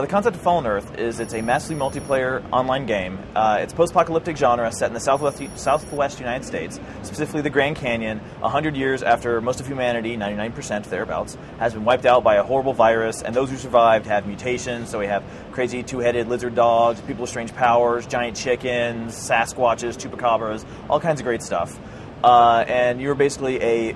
The concept of Fallen Earth is it's a massively multiplayer online game. It's post-apocalyptic genre set in the southwest United States, specifically the Grand Canyon, 100 years after most of humanity, 99% thereabouts, has been wiped out by a horrible virus, and those who survived have mutations. So we have crazy two-headed lizard dogs, people with strange powers, giant chickens, Sasquatches, chupacabras, all kinds of great stuff. And you're basically a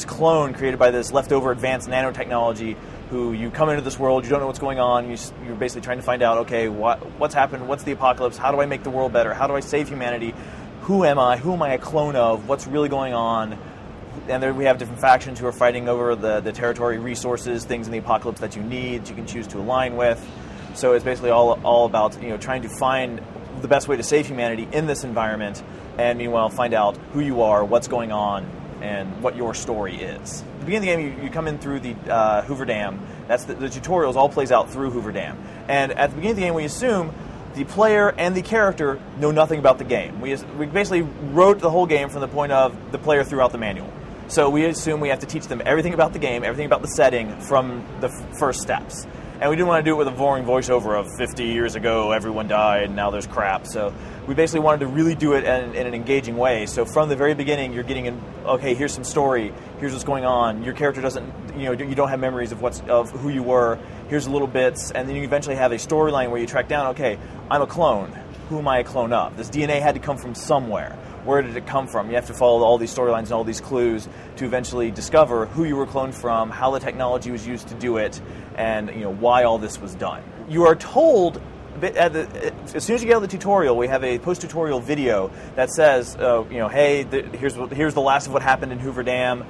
clone created by this leftover advanced nanotechnology who you come into this world, you don't know what's going on, you're basically trying to find out, okay, what's happened, what's the apocalypse, how do I make the world better, how do I save humanity, who am I a clone of, what's really going on, and there we have different factions who are fighting over the territory, resources, things in the apocalypse that you need, you can choose to align with. So it's basically all about trying to find the best way to save humanity in this environment, and meanwhile find out who you are, what's going on, and what your story is. At the beginning of the game, you come in through the Hoover Dam. That's the tutorials all plays out through Hoover Dam. And at the beginning of the game, we assume the player and the character know nothing about the game. We basically wrote the whole game from the point of the player throughout the manual. So we assume we have to teach them everything about the game, everything about the setting from the first steps. And we didn't want to do it with a boring voiceover of 50 years ago, everyone died, and now there's crap. So we basically wanted to really do it in an engaging way. So from the very beginning, you're getting in, okay, here's some story, here's what's going on. Your character doesn't, you don't have memories of who you were. Here's little bits, and then you eventually have a storyline where you track down, okay, I'm a clone. Who am I a clone of? This DNA had to come from somewhere. Where did it come from? You have to follow all these storylines and all these clues to eventually discover who you were cloned from, how the technology was used to do it, and why all this was done. You are told, as soon as you get out of the tutorial, we have a post-tutorial video that says, hey, here's the last of what happened in Hoover Dam.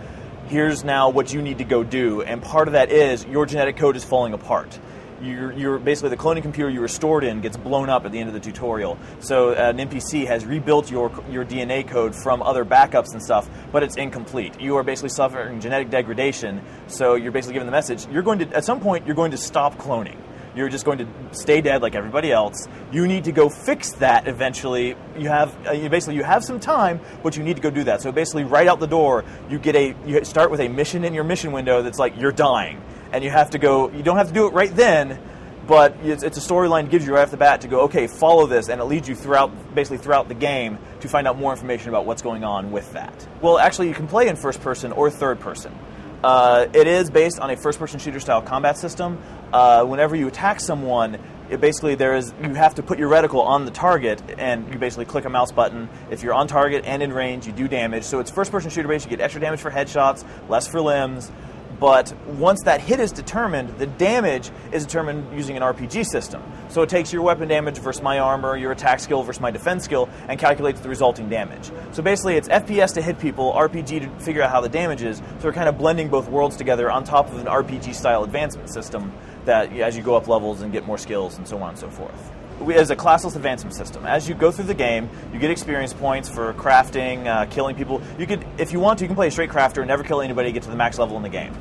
Here's now what you need to go do. And part of that is your genetic code is falling apart. You're basically the cloning computer you were stored in gets blown up at the end of the tutorial. So an NPC has rebuilt your DNA code from other backups and stuff, but it's incomplete. You are basically suffering genetic degradation. So you're basically given the message: at some point you're going to stop cloning. You're just going to stay dead like everybody else. You need to go fix that eventually. You have some time, but you need to go do that. So basically, right out the door, you start with a mission in your mission window that's like you're dying. And you have to go, you don't have to do it right then, but it's a storyline that gives you right off the bat to go, okay, follow this, and it leads you throughout the game to find out more information about what's going on with that. Well, actually, you can play in first person or third person. It is based on a first-person shooter-style combat system. Whenever you attack someone, you have to put your reticle on the target, and you basically click a mouse button. If you're on target and in range, you do damage. So it's first-person shooter-based. You get extra damage for headshots, less for limbs. But once that hit is determined, the damage is determined using an RPG system. So it takes your weapon damage versus my armor, your attack skill versus my defense skill, and calculates the resulting damage. So basically it's FPS to hit people, RPG to figure out how the damage is, so we're kind of blending both worlds together on top of an RPG-style advancement system that as you go up levels and get more skills and so on and so forth. As a classless advancement system. As you go through the game, you get experience points for crafting, killing people. If you want to, you can play a straight crafter, never kill anybody, get to the max level in the game.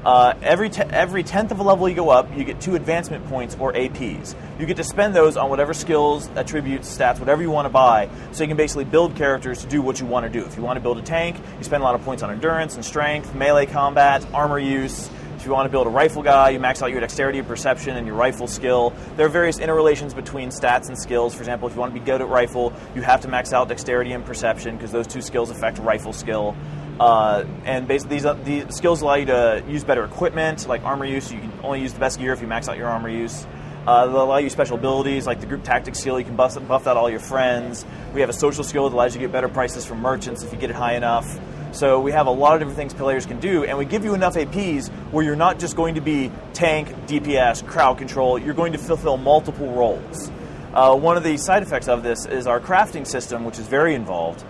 Every 10th of a level you go up, you get 2 advancement points or APs. You get to spend those on whatever skills, attributes, stats, whatever you want to buy, so you can basically build characters to do what you want to do. If you want to build a tank, you spend a lot of points on endurance and strength, melee combat, armor use. If you want to build a rifle guy, you max out your dexterity and perception and your rifle skill. There are various interrelations between stats and skills. For example, if you want to be good at rifle, you have to max out dexterity and perception because those 2 skills affect rifle skill. And basically these skills allow you to use better equipment, like armor use. You can only use the best gear if you max out your armor use. They'll allow you special abilities, like the group tactics skill. You can buff out all your friends. We have a social skill that allows you to get better prices from merchants if you get it high enough. So we have a lot of different things players can do, and we give you enough APs where you're not just going to be tank, DPS, crowd control. You're going to fulfill multiple roles. One of the side effects of this is our crafting system, which is very involved.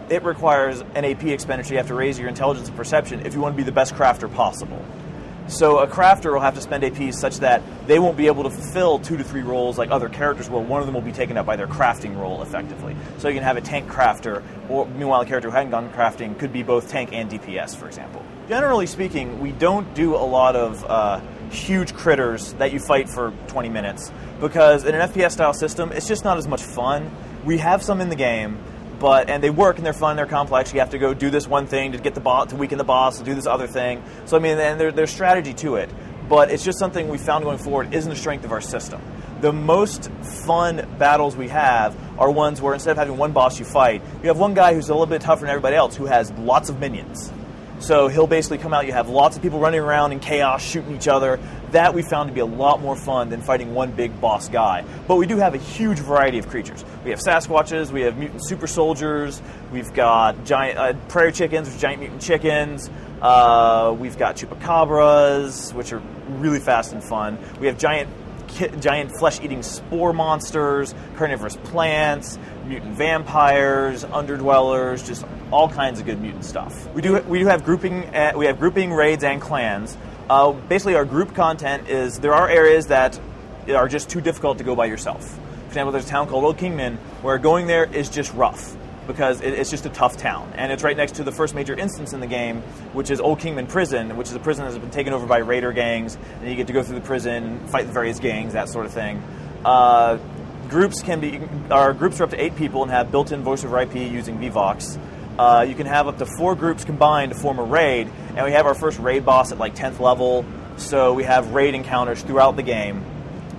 It requires an AP expenditure. You have to raise your intelligence and perception if you want to be the best crafter possible. So a crafter will have to spend APs such that they won't be able to fulfill 2 to 3 roles like other characters will. One of them will be taken up by their crafting role, effectively. So you can have a tank crafter, or meanwhile a character who hadn't gone crafting could be both tank and DPS, for example. Generally speaking, we don't do a lot of huge critters that you fight for 20 minutes, because in an FPS-style system, it's just not as much fun. We have some in the game, and they work and they're fun, they're complex. You have to go do this one thing to get the boss, to weaken the boss, to do this other thing. So I mean, and there's strategy to it. but it's just something we found going forward isn't a strength of our system. The most fun battles we have are ones where instead of having one boss you fight, you have one guy who's a little bit tougher than everybody else who has lots of minions. So he'll basically come out, you have lots of people running around in chaos, shooting each other. That we found to be a lot more fun than fighting one big boss guy. But we do have a huge variety of creatures. We have Sasquatches, we have mutant super soldiers, we've got giant prairie chickens, which are giant mutant chickens, we've got chupacabras, which are really fast and fun. We have giant flesh-eating spore monsters, carnivorous plants, mutant vampires, underdwellers, just all kinds of good mutant stuff. We do have grouping. We have grouping, raids, and clans. Basically, our group content is there are areas that are just too difficult to go by yourself. For example, there's a town called Old Kingman where going there is just rough because it's just a tough town, and it's right next to the first major instance in the game, which is Old Kingman Prison, which is a prison that has been taken over by raider gangs, and you get to go through the prison, fight the various gangs, that sort of thing. Groups are up to 8 people and have built-in voice over IP using Vvox. You can have up to 4 groups combined to form a raid, and we have our first raid boss at like 10th level, so we have raid encounters throughout the game,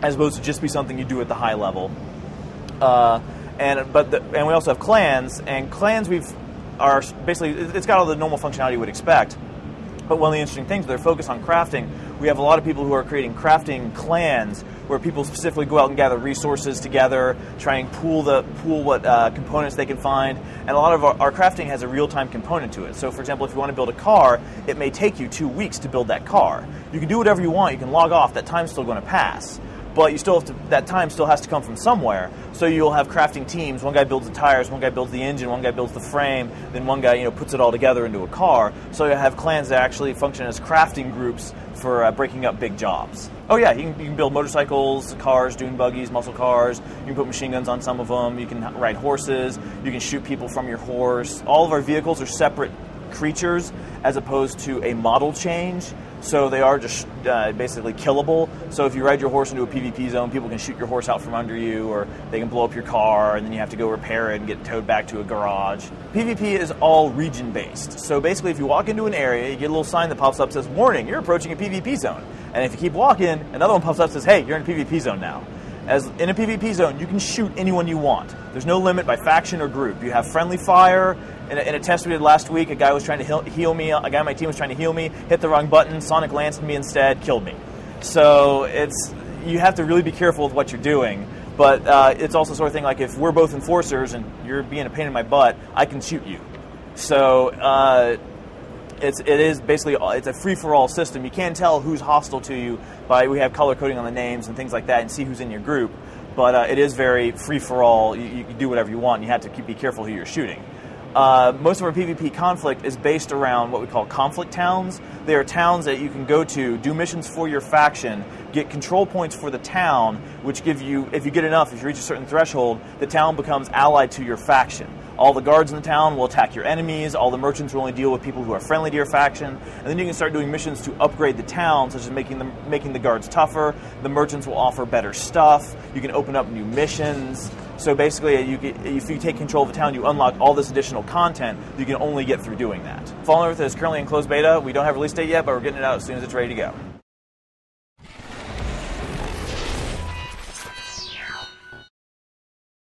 as opposed to just be something you do at the high level. And we also have clans, and clans are basically, it's got all the normal functionality you would expect, but one of the interesting things, they're focused on crafting. We have a lot of people who are creating crafting clans where people specifically go out and gather resources together, try and pool what components they can find, and a lot of our crafting has a real-time component to it. So for example, if you want to build a car, it may take you 2 weeks to build that car. You can do whatever you want, you can log off, that time's still going to pass. But you still have to, that time still has to come from somewhere. So you'll have crafting teams. One guy builds the tires, one guy builds the engine, one guy builds the frame, then one guy puts it all together into a car. So you have clans that actually function as crafting groups for breaking up big jobs. Oh yeah, you can build motorcycles, cars, dune buggies, muscle cars. You can put machine guns on some of them. You can ride horses. You can shoot people from your horse. All of our vehicles are separate creatures as opposed to a model change. So they are just basically killable. So if you ride your horse into a PvP zone, people can shoot your horse out from under you, or they can blow up your car, and then you have to go repair it and get towed back to a garage. PvP is all region-based. So basically, if you walk into an area, you get a little sign that pops up that says, "Warning, you're approaching a PvP zone." And if you keep walking, another one pops up that says, "Hey, you're in a PvP zone now." As in a PvP zone, you can shoot anyone you want. There's no limit by faction or group. You have friendly fire. In a test we did last week, a guy was trying to heal me. A guy on my team was trying to heal me, hit the wrong button, Sonic lanced me instead, killed me. So you have to really be careful with what you're doing. But it's also the sort of thing like if we're both enforcers and you're being a pain in my butt, I can shoot you. So it is basically it's a free-for-all system. You can tell who's hostile to you we have color coding on the names and things like that, and see who's in your group. But it is very free-for-all. You can do whatever you want. And you have to be careful who you're shooting. Most of our PvP conflict is based around what we call conflict towns. They are towns that you can go to, do missions for your faction, get control points for the town, which give you, if you get enough, if you reach a certain threshold, the town becomes allied to your faction. All the guards in the town will attack your enemies, all the merchants will only deal with people who are friendly to your faction, and then you can start doing missions to upgrade the town, such as making the guards tougher. The merchants will offer better stuff. You can open up new missions. So basically, if you take control of the town, you unlock all this additional content that you can only get through doing that. Fallen Earth is currently in closed beta. We don't have a release date yet, but we're getting it out as soon as it's ready to go.